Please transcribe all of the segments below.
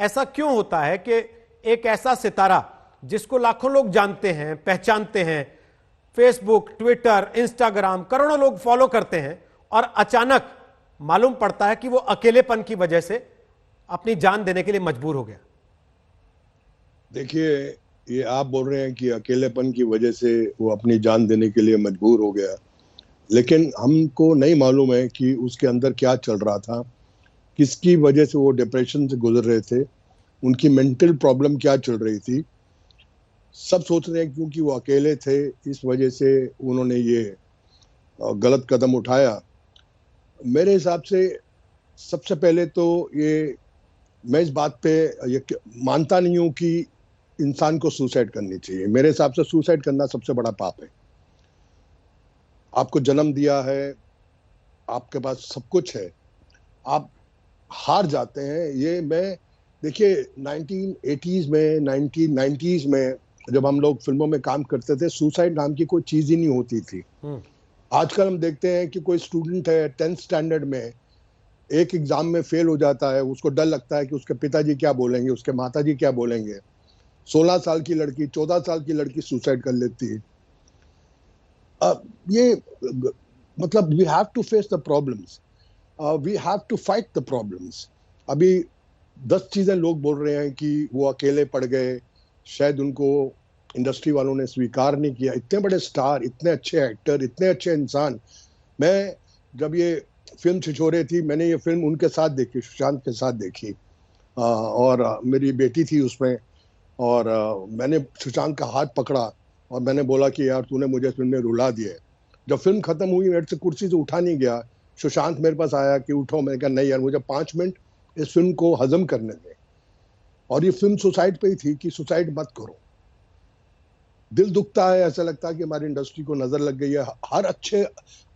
ऐसा क्यों होता है कि एक ऐसा सितारा जिसको लाखों लोग जानते हैं, पहचानते हैं, फेसबुक, ट्विटर, इंस्टाग्राम करोड़ों लोग फॉलो करते हैं, और अचानक मालूम पड़ता है कि वो अकेलेपन की वजह से अपनी जान देने के लिए मजबूर हो गया? देखिए, ये आप बोल रहे हैं कि अकेलेपन की वजह से वो अपनी जान देने के लिए मजबूर हो गया, लेकिन हमको नहीं मालूम है कि उसके अंदर क्या चल रहा था, किसकी वजह से वो डिप्रेशन से गुजर रहे थे, उनकी मेंटल प्रॉब्लम क्या चल रही थी। सब सोच रहे हैं क्योंकि वो अकेले थे इस वजह से उन्होंने ये गलत कदम उठाया। मेरे हिसाब से सबसे पहले तो ये, मैं इस बात पे ये मानता नहीं हूं कि इंसान को सुसाइड करनी चाहिए। मेरे हिसाब से सुसाइड करना सबसे बड़ा पाप है। आपको जन्म दिया है, आपके पास सब कुछ है, आप हार जाते हैं। ये मैं, देखिए 1980s में, 1990s में जब हम लोग फिल्मों में काम करते थे, सुसाइड नाम की कोई चीज ही नहीं होती थी। आजकल हम देखते हैं कि कोई स्टूडेंट है 10th स्टैंडर्ड में, एक एग्जाम में फेल हो जाता है, उसको डर लगता है कि उसके पिताजी क्या बोलेंगे, उसके माताजी क्या बोलेंगे। 16 साल की लड़की, 14 साल की लड़की सुसाइड कर लेती है। ये मतलब we have to face the problems, we have to fight the problems. अभी 10 चीजें लोग बोल रहे हैं कि वो अकेले पड़ गए, शायद उनको इंडस्ट्री वालों ने स्वीकार नहीं किया। इतने बड़े स्टार, इतने अच्छे एक्टर, इतने अच्छे इंसान। मैं जब ये फिल्म छिछोरे थी, मैंने ये फिल्म उनके साथ देखी, सुशांत के साथ देखी, और मेरी बेटी थी उसमें, और मैंने सुशांत का हाथ पकड़ा और मैंने बोला कि यार तूने मुझे फिल्म में रुला दिया। जब फिल्म खत्म हुई, मेरे से कुर्सी से उठा नहीं गया। सुशांत मेरे पास आया कि उठो। मैंने कहा नहीं यार, मुझे 5 मिनट इस फिल्म को हजम करने दें। और ये फिल्म सुसाइड पे ही थी कि सुसाइड मत करो। दिल दुखता है, ऐसा लगता है कि हमारी इंडस्ट्री को नजर लग गई है।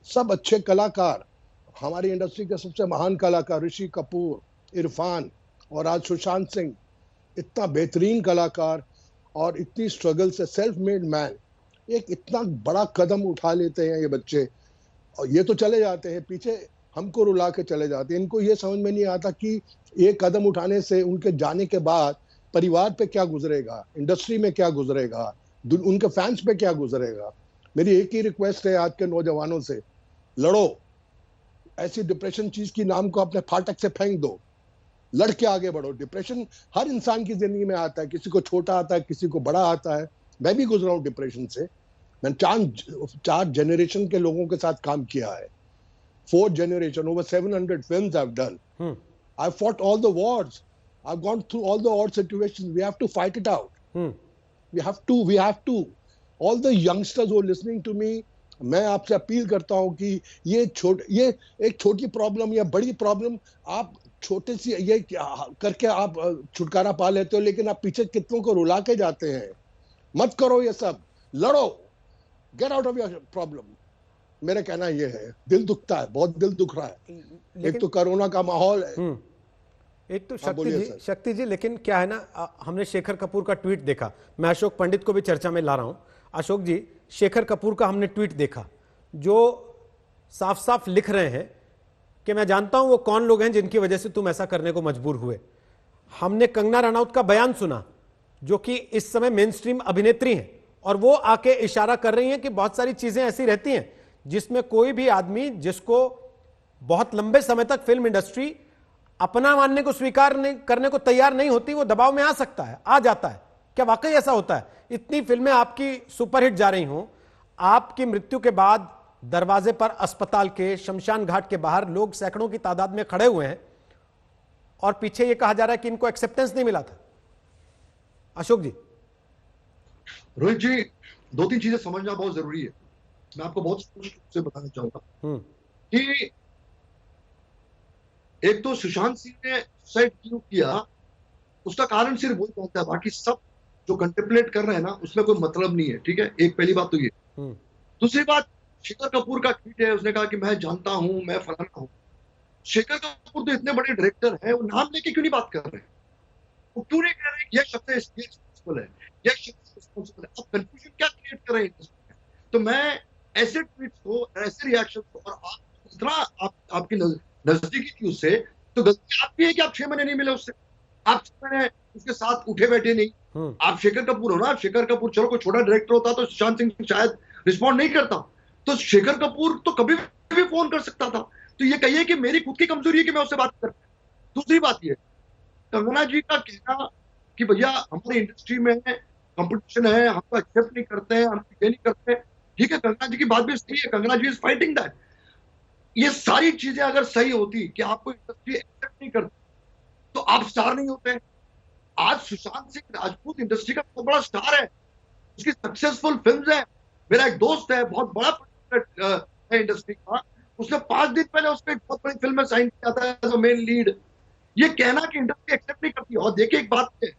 सब अच्छे कलाकार, हमारी इंडस्ट्री के सबसे महान कलाकार ऋषि कपूर, इरफान और आज सुशांत सिंह, इतना बेहतरीन कलाकार और इतनी स्ट्रगल से सेल्फ मेड मैन, एक इतना बड़ा कदम उठा लेते हैं ये बच्चे, और ये तो चले जाते हैं पीछे, हमको रुला के चले जाते हैं। इनको ये समझ में नहीं आता कि ये कदम उठाने से उनके जाने के बाद परिवार पे क्या गुजरेगा, इंडस्ट्री में क्या गुजरेगा, उनके फैंस पे क्या गुजरेगा। मेरी एक ही रिक्वेस्ट है आज के नौजवानों से, लड़ो। ऐसी डिप्रेशन चीज की नाम को अपने फाटक से फेंक दो, लड़ के आगे बढ़ो। डिप्रेशन हर इंसान की जिंदगी में आता है, किसी को छोटा आता है, किसी को बड़ा आता है। मैं भी गुजरा हूं डिप्रेशन से। मैंने 4 जनरेशन के लोगों के साथ काम किया है, 4th generation, over 700 films I've done. I've fought all the wars. I've gone through all the odd situations. We have to fight it out. We have to. All the youngsters who are listening to me, मैं आपसे appeal करता हूं कि ये एक छोटी problem या बड़ी प्रॉब्लम, आप छोटे सी ये करके आप छुटकारा पा लेते हो, लेकिन आप पीछे कितनों को रुला के जाते हैं। मत करो ये सब, लड़ो, get out of your problem. मेरा कहना ये है। दिल दुखता है, बहुत दिल दुख रहा है। एक तो कोरोना का माहौल है, एक तो शक्ति जी, लेकिन क्या है ना, हमने शेखर कपूर का ट्वीट देखा। मैं अशोक पंडित को भी चर्चा में ला रहा हूं। अशोक जी, शेखर कपूर का हमने ट्वीट देखा जो साफ साफ लिख रहे हैं कि मैं जानता हूं वो कौन लोग हैं जिनकी वजह से तुम ऐसा करने को मजबूर हुए। हमने कंगना रनौत का बयान सुना, जो कि इस समय मेन स्ट्रीम अभिनेत्री हैं, और वो आके इशारा कर रही हैं कि बहुत सारी चीजें ऐसी रहती हैं जिसमें कोई भी आदमी जिसको बहुत लंबे समय तक फिल्म इंडस्ट्री अपना मानने को स्वीकार नहीं करने को तैयार नहीं होती, वो दबाव में आ सकता है, आ जाता है। क्या वाकई ऐसा होता है? इतनी फिल्में आपकी सुपरहिट जा रही हों, आपकी मृत्यु के बाद दरवाजे पर अस्पताल के, शमशान घाट के बाहर लोग सैकड़ों की तादाद में खड़े हुए हैं, और पीछे यह कहा जा रहा है कि इनको एक्सेप्टेंस नहीं मिला था। अशोक जी। रोहित जी, 2-3 चीजें समझना बहुत जरूरी है। मैं आपको बहुत स्पष्ट रूप से बताना चाहूंगा कि एक तो सुशांत सिंह ने सुसाइड क्यों किया, उसका कारण सिर्फ वही जानता है, बाकी सब जो कंटेम्पलेट कर रहे हैं ना, उसमें कोई मतलब नहीं है। ठीक है, एक पहली बात तो ये। दूसरी बात, शेखर कपूर का ट्वीट है, उसने कहा कि मैं जानता हूं, मैं फलाना हूं। शेखर कपूर तो इतने बड़े डायरेक्टर हैं, वो नाम लेके क्यों नहीं बात कर रहे हैं? वो क्यों नहीं कह रहे यह शख्स रिस्पॉन्सिबल है, यह शख्स रिस्पॉन्सिबल है? आप कंफ्यूजन क्या क्रिएट कर रहे हैं? तो मैं ऐसे ट्वीट्स को, ऐसे रिएक्शन को, और आप इतना आपकी नजदीकी थी उससे, तो गलती आपकी है कि आप 6 महीने नहीं मिले उससे। आप मैंने उसके साथ उठे बैठे नहीं। आप शेखर कपूर हो ना, शेखर कपूर चलो कोई छोटा डायरेक्टर होता तो सुशांत सिंह शायद रिस्पॉन्ड नहीं करता, तो शेखर कपूर तो कभी भी फोन कर सकता था। तो ये कहिए कि मेरी खुद की कमजोरी है कि मैं उससे बात कर। दूसरी बात ये, कंगना जी का कहना कि भैया हमारी इंडस्ट्री में कंपटीशन है, हम तो एक्सेप्ट नहीं करते हैं, हम ये नहीं करते। ठीक है, कंगना जी की बात भी सही है, कंगना जी इज फाइटिंग दैट। ये सारी चीजें अगर सही होती कि आपको इंडस्ट्री एक्सेप्ट नहीं करती तो आप स्टार नहीं होते। आज सुशांत सिंह राजपूत इंडस्ट्री का बहुत बड़ा स्टार है, उसकी सक्सेसफुल फिल्म्स है। मेरा एक दोस्त है, बहुत बड़ा है इंडस्ट्री का, उसने 5 दिन पहले उसको एक बहुत बड़ी फिल्म में साइन किया था एज अ मेन लीड। ये कहना कि इंडस्ट्री एक्सेप्ट नहीं करती, और देखिए एक बात है,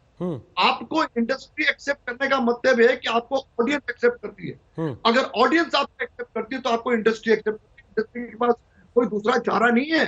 आपको इंडस्ट्री एक्सेप्ट करने का मतलब है कि आपको ऑडियंस एक्सेप्ट करती है। अगर ऑडियंस आपको एक्सेप्ट करती है तो आपको इंडस्ट्री एक्सेप्ट करती है। इंडस्ट्री के पास कोई दूसरा चारा नहीं है